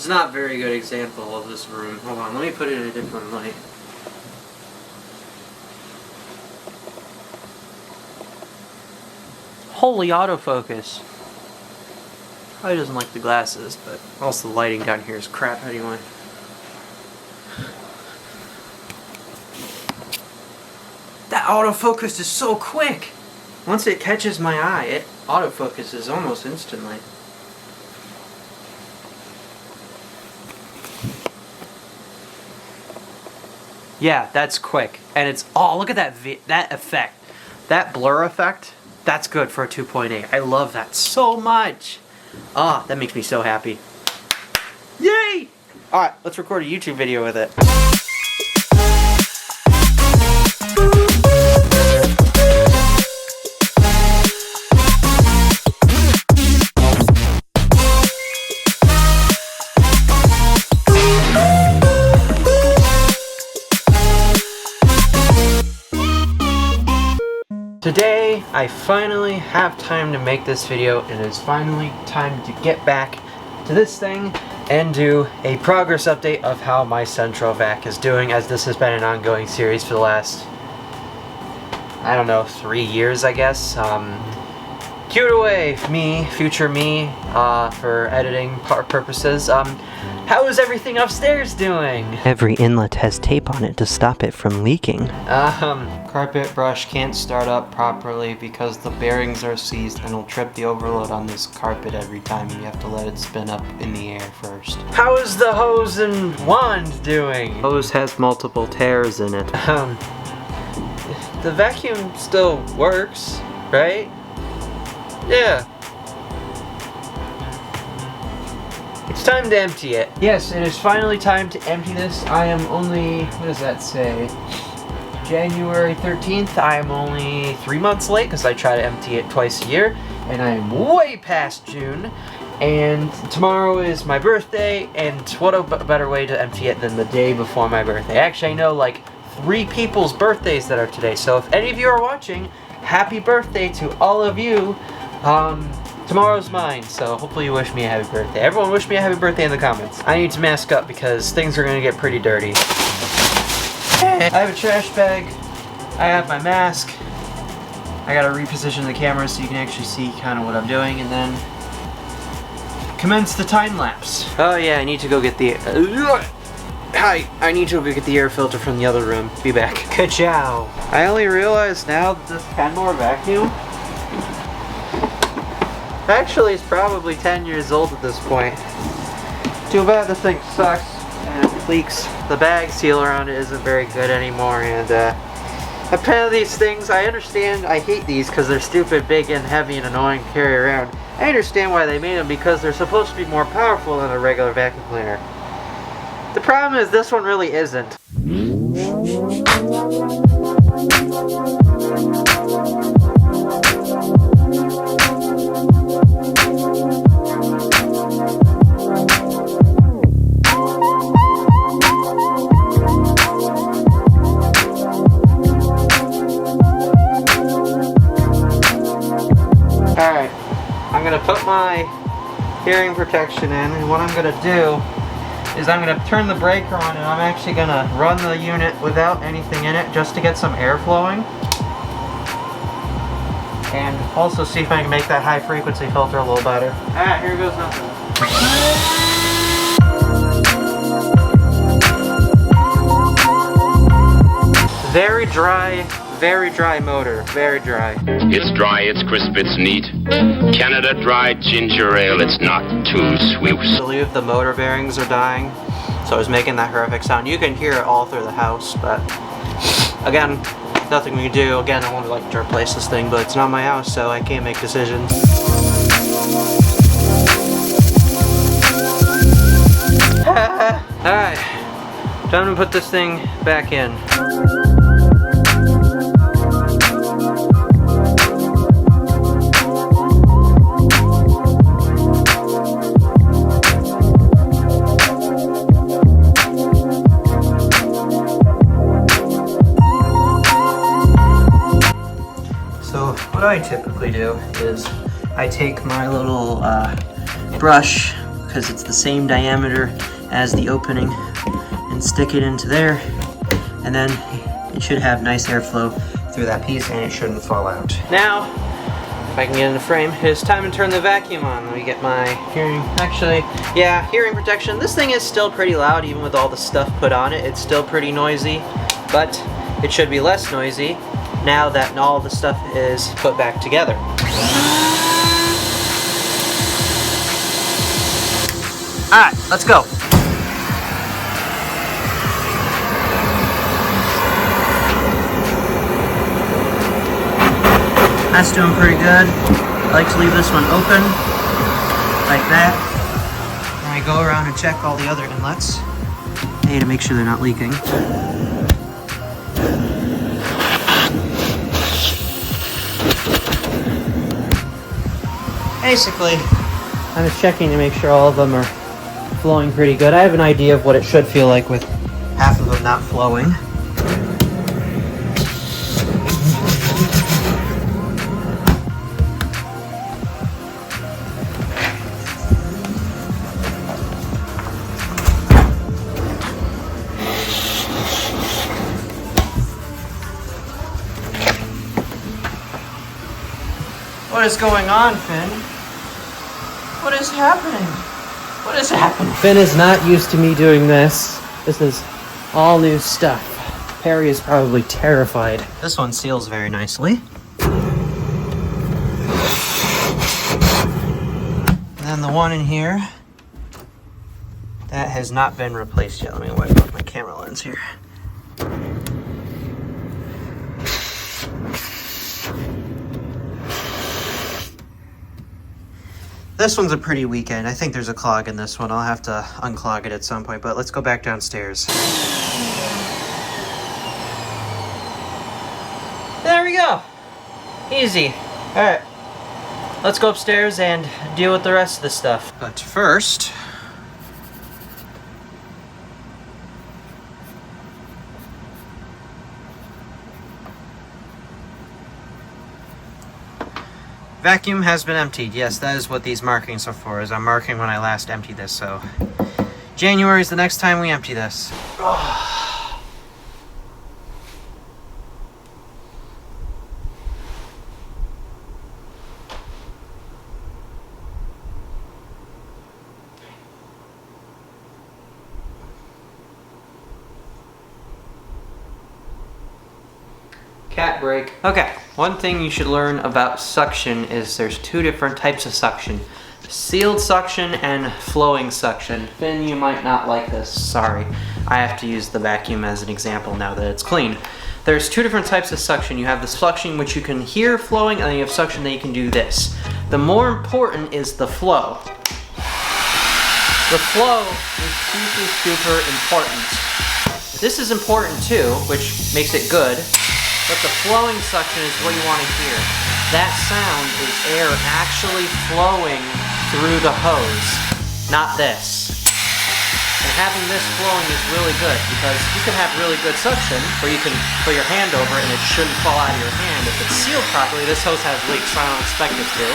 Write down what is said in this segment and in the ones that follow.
it's not a very good example of this room. Hold on, let me put it in a different light. Holy autofocus. Probably doesn't like the glasses, but also the lighting down here is crap anyway. That autofocus is so quick! Once it catches my eye, it autofocuses almost instantly. Yeah, that's quick. And it's, oh, look at that effect. That blur effect, that's good for a 2.8. I love that so much. Ah, that makes me so happy. Yay! Alright, let's record a YouTube video with it. Today, I finally have time to make this video, and it's finally time to get back to this thing and do a progress update of how my Centro Vac is doing, as this has been an ongoing series for the last, I don't know, 3 years, I guess. Cue it away, future me, for editing purposes. How is everything upstairs doing? Every inlet has tape on it to stop it from leaking. Carpet brush can't start up properly because the bearings are seized and it'll trip the overload on this carpet every time, and you have to let it spin up in the air first. How is the hose and wand doing? Hose has multiple tears in it. The vacuum still works, right? Yeah. It's time to empty it. Yes, it is finally time to empty this. I am only, what does that say? January 13th. I am only 3 months late because I try to empty it twice a year. And I am way past June. And tomorrow is my birthday. And what a better way to empty it than the day before my birthday. Actually, I know like 3 people's birthdays that are today. So if any of you are watching, happy birthday to all of you. Tomorrow's mine, so hopefully you wish me a happy birthday. Everyone wish me a happy birthday in the comments. I need to mask up because things are going to get pretty dirty. I have a trash bag. I have my mask. I gotta reposition the camera so you can actually see kind of what I'm doing, and then commence the time lapse. Oh yeah, I need to go get the... Hi, I need to go get the air filter from the other room. Be back. Ka-chow. I only realized now that this Kenmore vacuum actually it's probably 10 years old at this point. Too bad this thing sucks and it leaks. The bag seal around it isn't very good anymore, and apparently these things, I understand, I hate these because they're stupid, big and heavy and annoying to carry around. I understand why they made them, because they're supposed to be more powerful than a regular vacuum cleaner. The problem is this one really isn't. Alright, I'm going to put my hearing protection in, and what I'm going to do is I'm going to turn the breaker on, and I'm actually going to run the unit without anything in it just to get some air flowing. And also see if I can make that high frequency filter a little better. Alright, here goes nothing. Very dry motor, very dry. It's dry, it's crisp, it's neat. Canada Dry Ginger Ale, it's not too sweet. I believe the motor bearings are dying, so I was making that horrific sound. You can hear it all through the house, but again, nothing we can do. Again, I would like to replace this thing, but it's not my house, so I can't make decisions. Alright, time to put this thing back in. What I typically do is I take my little brush because it's the same diameter as the opening, and stick it into there, and then it should have nice airflow through that piece and it shouldn't fall out. Now, if I can get in the frame, it's time to turn the vacuum on. Let me get my hearing, actually, yeah, hearing protection. This thing is still pretty loud even with all the stuff put on it. It's still pretty noisy, but it should be less noisy now that all the stuff is put back together. Alright, let's go. That's doing pretty good. I like to leave this one open, like that. And I go around and check all the other inlets, to make sure they're not leaking. Basically, I'm just checking to make sure all of them are flowing pretty good. I have an idea of what it should feel like with half of them not flowing. What is going on, Finn? What is happening? What is happening? Finn is not used to me doing this. This is all new stuff. Perry is probably terrified. This one seals very nicely. And then the one in here, that has not been replaced yet. Let me wipe off my camera lens here. This one's a pretty weak end. I think there's a clog in this one. I'll have to unclog it at some point, but let's go back downstairs. There we go. Easy. All right. Let's go upstairs and deal with the rest of the stuff. But first, vacuum has been emptied. Yes, that is what these markings are for, is I'm marking when I last emptied this, so January is the next time we empty this. Cat break. Okay, one thing you should learn about suction is there's two different types of suction. Sealed suction and flowing suction. Finn, you might not like this, sorry. I have to use the vacuum as an example now that it's clean. There's two different types of suction. You have the suction which you can hear flowing, and then you have suction that you can do this. The more important is the flow. The flow is super important. This is important too, which makes it good. But the flowing suction is what you want to hear. That sound is air actually flowing through the hose, not this. And having this flowing is really good because you can have really good suction where you can put your hand over it and it shouldn't fall out of your hand. If it's sealed properly, this hose has leaks, so I don't expect it to.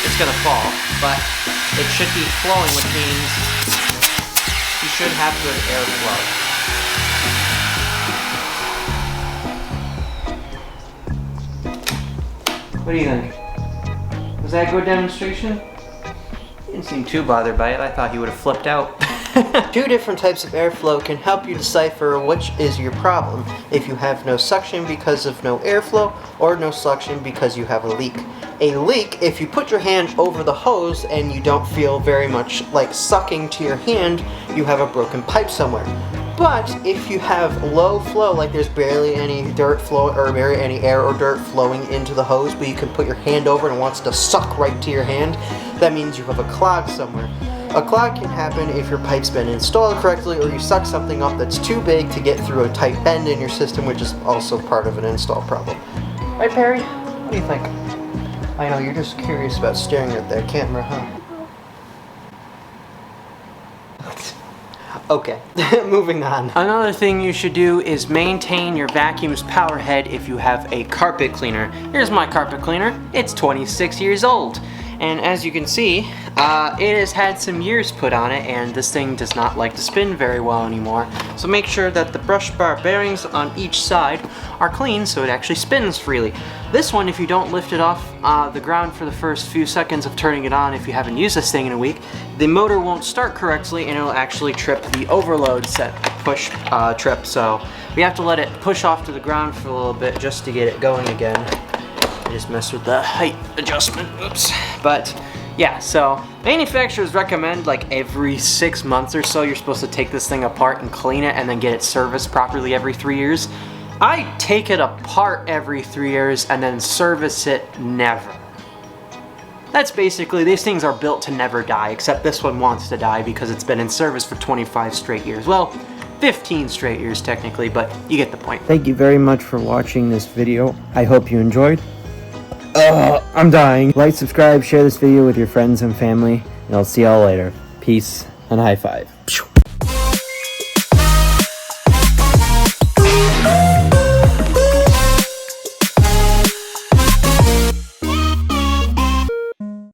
It's gonna fall, but it should be flowing, which means you should have good airflow. What do you think? Was that a good demonstration? He didn't seem too bothered by it. I thought he would have flipped out. Two different types of airflow can help you decipher which is your problem. If you have no suction because of no airflow, or no suction because you have a leak. A leak, if you put your hand over the hose and you don't feel very much like sucking to your hand, you have a broken pipe somewhere. But if you have low flow, like there's barely any dirt flow or barely any air or dirt flowing into the hose, but you can put your hand over and it wants to suck right to your hand, that means you have a clog somewhere. A clog can happen if your pipe's been installed correctly or you suck something up that's too big to get through a tight bend in your system, which is also part of an install problem. Right, Perry? What do you think? I know, you're just curious about staring at that camera, huh? Okay, moving on. Another thing you should do is maintain your vacuum's power head if you have a carpet cleaner. Here's my carpet cleaner. It's 26 years old. And as you can see, it has had some years put on it, and this thing does not like to spin very well anymore. So make sure that the brush bar bearings on each side are clean so it actually spins freely. This one, if you don't lift it off the ground for the first few seconds of turning it on, if you haven't used this thing in a week, the motor won't start correctly and it'll actually trip the overload set push trip. So we have to let it push off to the ground for a little bit just to get it going again. I just messed with the height adjustment, oops. But yeah, so manufacturers recommend like every 6 months or so you're supposed to take this thing apart and clean it and then get it serviced properly every 3 years. I take it apart every 3 years and then service it never. That's basically, these things are built to never die, except this one wants to die because it's been in service for 25 straight years. Well, 15 straight years technically, but you get the point. Thank you very much for watching this video. I hope you enjoyed. I'm dying. Like, subscribe, share this video with your friends and family, and I'll see y'all later. Peace and high five.